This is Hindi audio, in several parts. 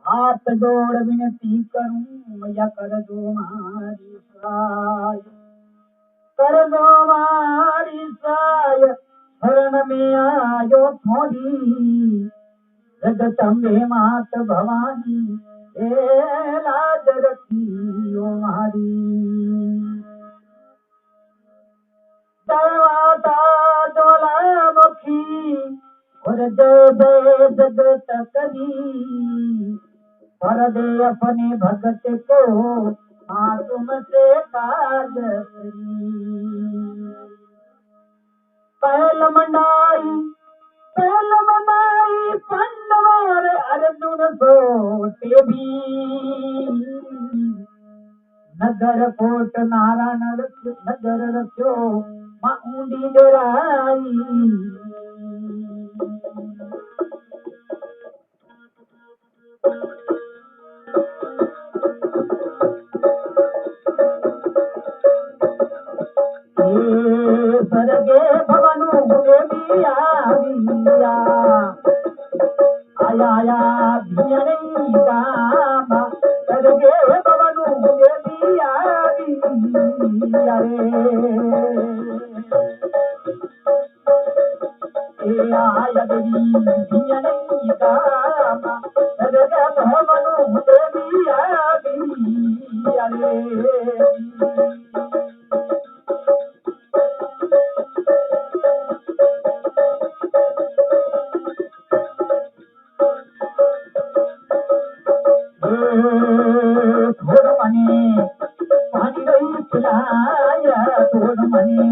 हाथ जोड़ विनती करूं या कर दो मारी सहाय, कर दो मारी सहाय। शरण में आयो थोड़ी जगत में मात भवानी, ए लाज रखियो मारी। दरवाजा डोला मुखी और जय जय जगत करी, कर दे अपने भगत को हाँ तुमसे काज करी। पहल मनाई पंडवार अर्जुन सोटे भी, नगर कोट नारायण नगर रस्यो मां ऊंडी डराई। सरगे भवनु देविया दिया आया आया भियरी काम, सरगे भवनु देविया दिया रे आया देवी भियरी काम, सरगे भवनु देविया दिया रे। थोड़ मने पानी गई पिलाय, थोड़ मने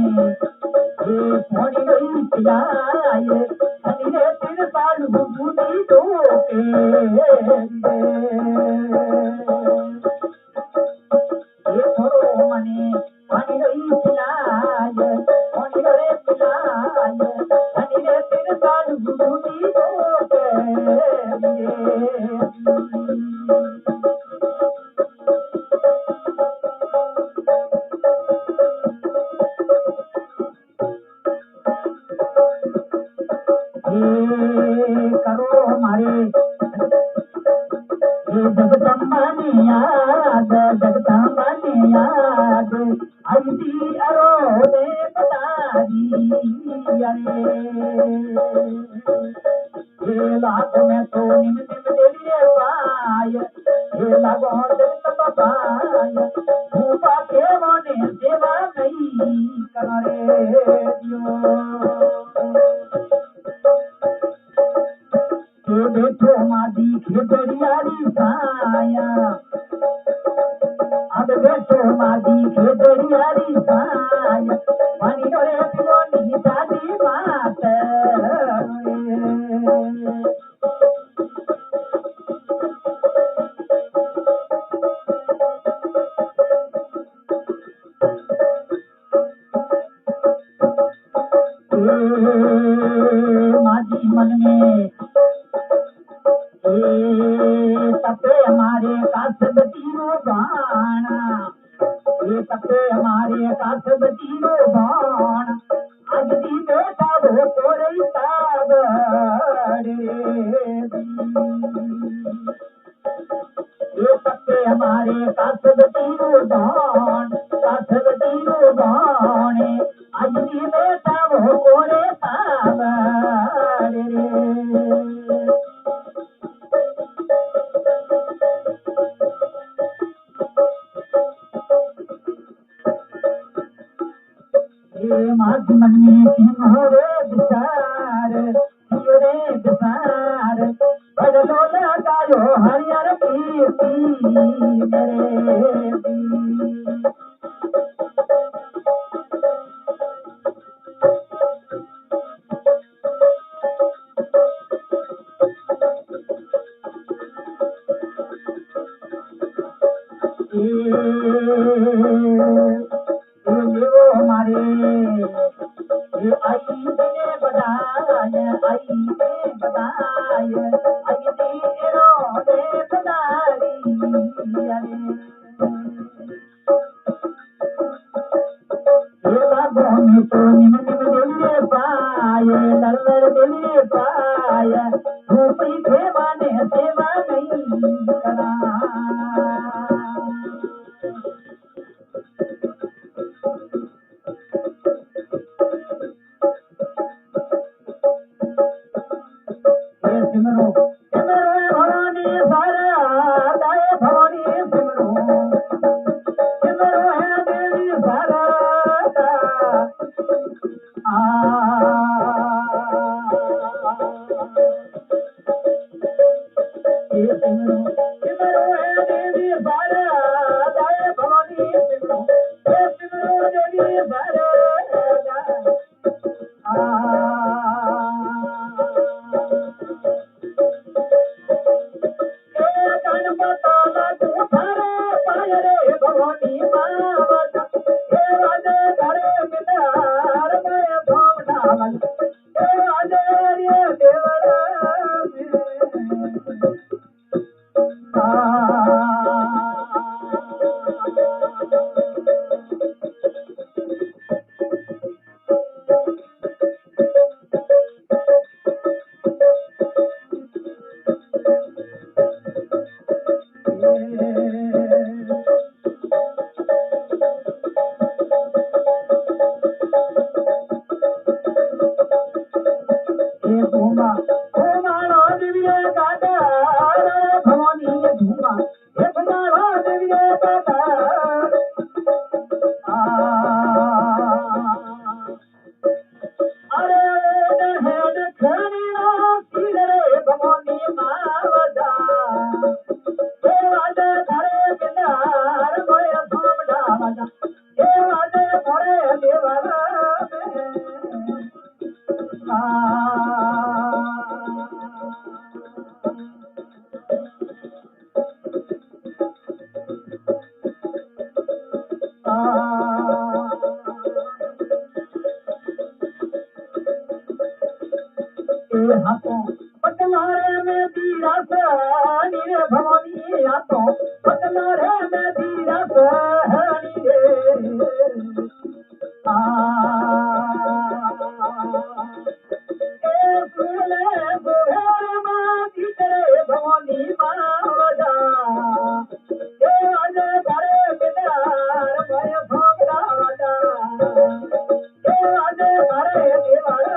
पानी गई पिलाय, अनिले तिर सालू बूटी टोके थोड़ो मने पानी गई पिलाय, पानी गए पिलाय, अनिले तिर सालू बूटी टोके। करो मारे जगदम्बा ने याद, जगदम्बा ने याद आई थी अरो ने बतारी अरे लागो में तो निम निम देलिए पाय, ये लागो जगत पाय भूपा के मोने सेवा नहीं करे दियो। बैठो मादी खेतरियारी साया, अब बैठो मादी खेतरियारी साया, पानी रे पिवनी सादी मात मादी मन में तपे हमारे कासबतीरो बाणा, ये तपे हमारे कासबतीरो बाण, आज दी बेटा वो तोरे ताबड़े ये तपे हमारे कासबतीरो बाण, कासबतीरो बाण, आज दी बेटा वो तोरे ताबड़े। माझ मन में क्यों रे विचार, क्यों रे विचार, बदलो लगायो हरियर कीर्ति मेरे हमारे आई ने बताया, आई ने बताया, आई तेरो ने बताई लागो में तो निम निम दिलिए पाए, लड़ दिलिए पाए, धूपी थे सिमरो सिमरो भवानी सारा दाए भवानी सिमरो सिमरो है देवी सारा सिमरो सिमरो है देवी सारा दाए भवानी सिमरो सिमरो देवी सारा हाथों पटनारे में दीरा सहनी रे भवानी हाथों पटनारे में दीरा सहनी रे सुने सुहेर माँ की तेरे भवानी मावदा आज घरे बिदार भय भोगदा वदा आज घरे दीवार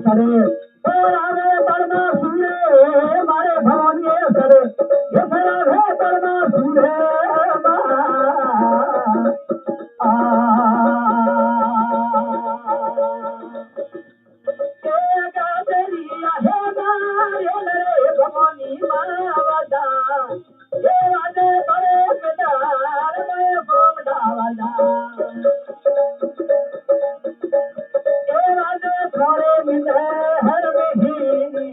सरे सरावे परमा सूरे मारे भवानी सरे ये सरावे परमा सूरे भवानी मावदा ये राजे बड़े पितार मैं भोगदा वदा थोड़े मिले हर महीने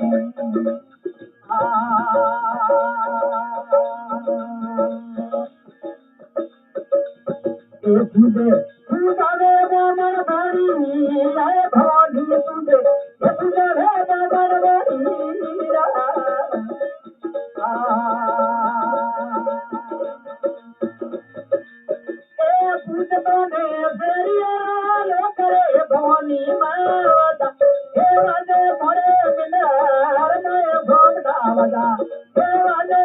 तुझे तुझे मन भरी आए भवानी तुझे तुझे मन भरी पूजतो ने फेरिया करे भवानी मावदा हे वाजे मोरे मिलार नय भोगदा वदा हे वाजे